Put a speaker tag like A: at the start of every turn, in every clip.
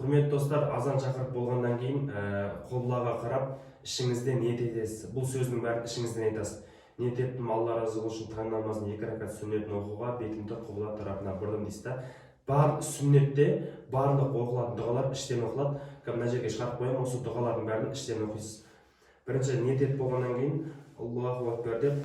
A: Құрметті достар, азан шақырып болғаннан кейін қоблаға қарап ішіңізден ниет етесіз. Бұл сөздің бәрін ішіңізден айтасыз. Ниет еттім, Алла разы болсын, таң намазын 2 рәкат сүннетін оқуға бетімді қыбла тарапына бұрдым дейсіз да. Бар сүннетте барлық оқылатын дұғалар іштен оқылады. Мына жерге шығарып қоямын, осы дұғалардың бәрін іштен оқисыз. Бірінші ниет етіп болғаннан кейін Аллаху акбар деп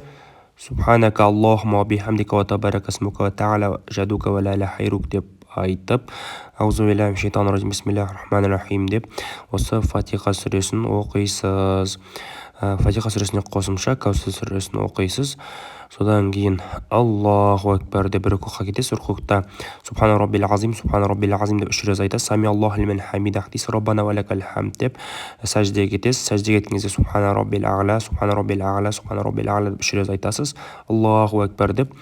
A: Субханака Аллахума бихамдика ва табарак асмука ва та'ала жадука ва ла иляха хайрук деп айтып, аузубилляхи минаш шайтанир раджим, бисмиллахир рахманир рахим деп осы Фатиха сүресін оқисыз. Фатиха сүресіне қосымша Каусар сүресін оқисыз. Содан кейін Аллаху акбар деп рукуға кетесіз. Рукуға Субхана раббил азим деп 3 рет айтасыз. Сами Аллаху лиман хамидах дейсіз. Раббана ва лакал хамд деп сәждеге кетесіз. Сәждеге кеткен кезде Субхана раббил а'ла деп 3 рет айтасыз. Аллаху акбар деп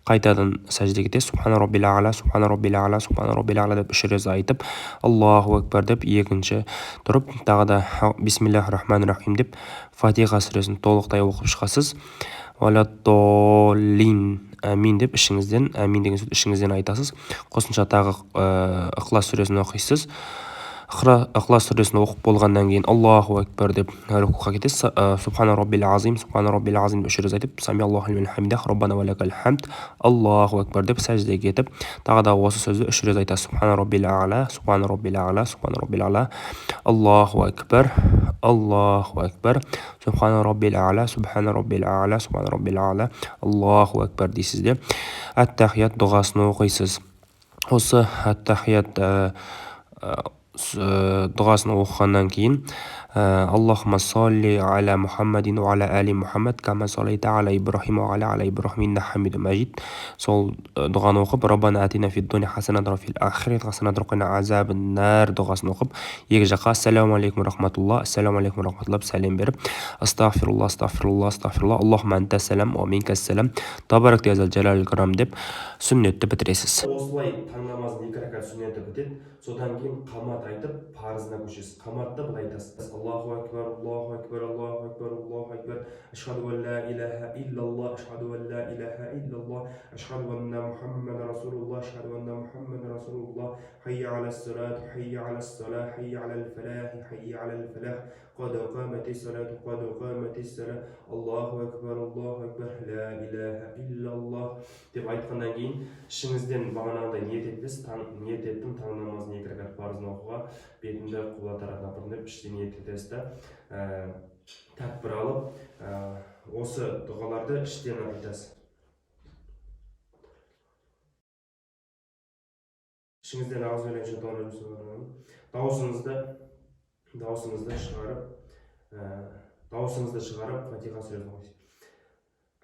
A: қайтадан сәждеге кетесіз. Субхана раббил а'ла деп 3 рет айтып, Аллаху акбар деп екінші тұрып, тағы да бисмиллахир рахманир рахим деп Фатиха сүресін толықтай оқып шығасыз. Валаттоллин әмин деп ішіңізден, әмин деген сөзді ішіңізден айтасыз. Қосымша тағы Ықылас сүресін оқисыз. Ықылас сүресін оқып болғаннан кейін Аллаху акбар деп рукуға кетесіз. Субхана раббил азим деп 3 рет айтып, сами Аллаху лиман хамидах, раббана ва лакал хамд, Аллаху акбар деп сәждеге кетіп, тағы да осы сөзді 3 рет айтасыз. Субхана раббил а'ла, Аллаху акбар, Субхана раббил а'ла, Аллаху акбар дейсіз де ат-тахият дұғасын оқисыз. Осы ат-тахият дұғасын оқығаннан кейін Аллахумма салли аля Мухаммадин ва аля али Мухаммад кама саллайта аля Ибрахим ва аля Ибрахим инна хамиду мәжид. Сол дұғаны оқып, Раббана атина фид дуния хасанатан ва фил ахирати хасанатан ва қина азабан нар дұғасын оқып, екі жаққа ассаламу алейкум рахматулла сәлем беріп, астағфирулла, Аллахумма анта сәлам ва минка сәлам, табарак язал джалал карам деп сүннетті бітіресіз. Осылай таң намазын 2 рәкат сүннеті бітеді. Содан кейін қамат айтып, парызына көшесіз. Қаматты былай айтасыз. Аллаху акбар, ашхаду ан ла иляха иллаллах, ашхаду ан ла иляха иллаллах, ашхаду анна Мухаммадан расулуллах, хайя алас салат, хайя алас салах, хайя алал фалах, قد قامت الصلاة Аллаху акбар, ла иляха иллаллах деп айтқаннан кейін ішіңізден бағанағыдай ниет етесіз. Ниет еттім, таң намазын 2 рәкат парызын оқуға бетімді қыбла тарапына бұрдым деп іштен ниет етесіз да тәкбір алып осы дұғаларды іштен айтасыз. Ішіңізден дауысыңызды шығарып Фатиха сүресін оқисыз.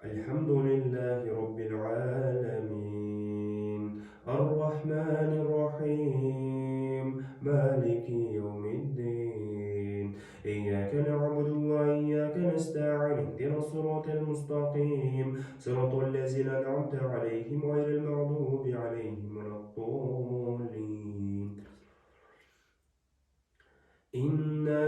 A: Алхамдулиллахи раббил аламин, ар-рахманир рахим, малики яумиддин, ийяка нa'буду ва ийяка настa'ин, ихдинас сиратал мустaqим, сиратал лазина ан'амта алейхим гайрил мағдуби алейхим валад-даллин. إنا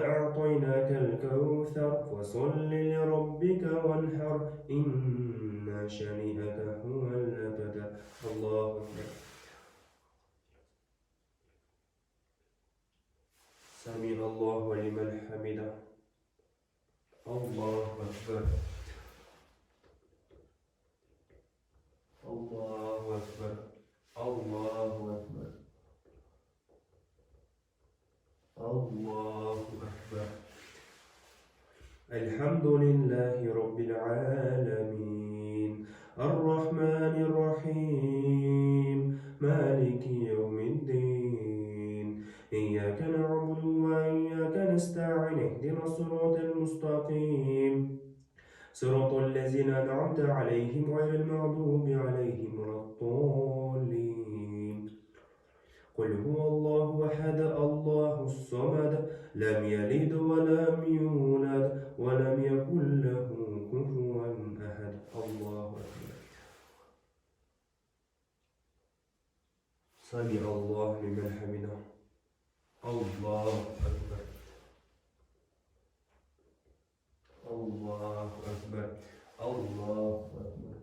A: أعطيناك الكوثر فصل لربك وانحر إن شانئك هو الأبتر. الله أكبر. سمع الله لمن حمده. الله أكبر. الله أكبر. الله أكبر. الله أكبر. الحمد لله رب العالمين، الرحمن الرحيم، مالك يوم الدين، إياك نعبد وإياك نستعين، اهدنا الصراط المستقيم، صراط الذين أنعمت عليهم غير المغضوب عليهم ولا الضالين. قل هو الله أحد الله الصمد لم يلد ولم يولد ولم يكن له كفوا أحد. الله أكبر. سمع الله لمن حمده. الله أكبر. الله أكبر. الله أكبر.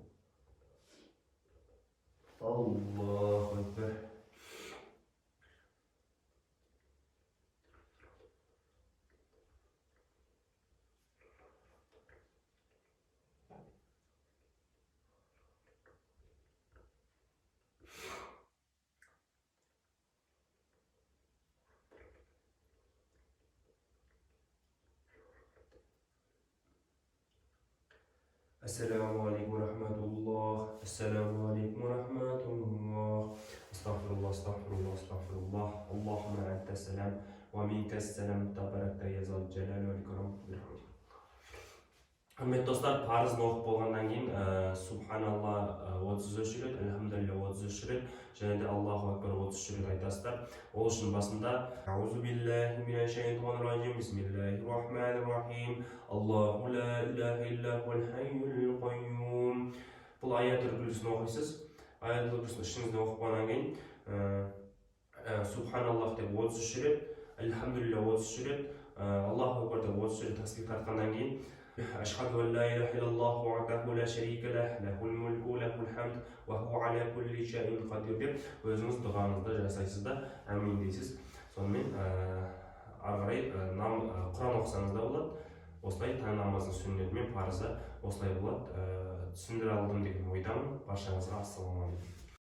A: الله أكبر. Assalamu alaikum wa rahmatullah. Assalamu alaikum wa rahmatullah. Astaghfirullah, astaghfirullah, astaghfirullah. Allahumma anta salam wa minka salam. Tabarakta ya zal jalali wal ikram. Құрметті достар, парызын оқып болғаннан кейін Субханалла 33 рет, Әлхамдулилля 33 рет, және де Аллаху Акбар 33 рет айтасыздар. Ол үшін басында Аузу биллахи минаш шайтанир ражим, бисмиллахир рахманир рахим, Аллаху ла илаха илля хуал хайюл қайюм. Бұл аят үлгісін оқисыз. Аят үлгісін ішіңізде оқып болғаннан кейін Субханаллах деп 33 рет, Әлхамдулилля 33 рет, Аллаху Акбар деп 33 рет тасбих тартқаннан кейін أشهد أن لا إله إلا الله وحده لا شريك له له الملك وله الحمد وهو على كل شيء قدير деп өзіңіз дұғаңызды жасайсыздар, әмин дейсіз. Сонымен ары қарай Құран оқысаңыз да болады. Осылай таң намазының сүннеті мен парызы осылай болады. Түсіндіре алдым деген ойдамын. Баршаңызға ассалаумағалейкум.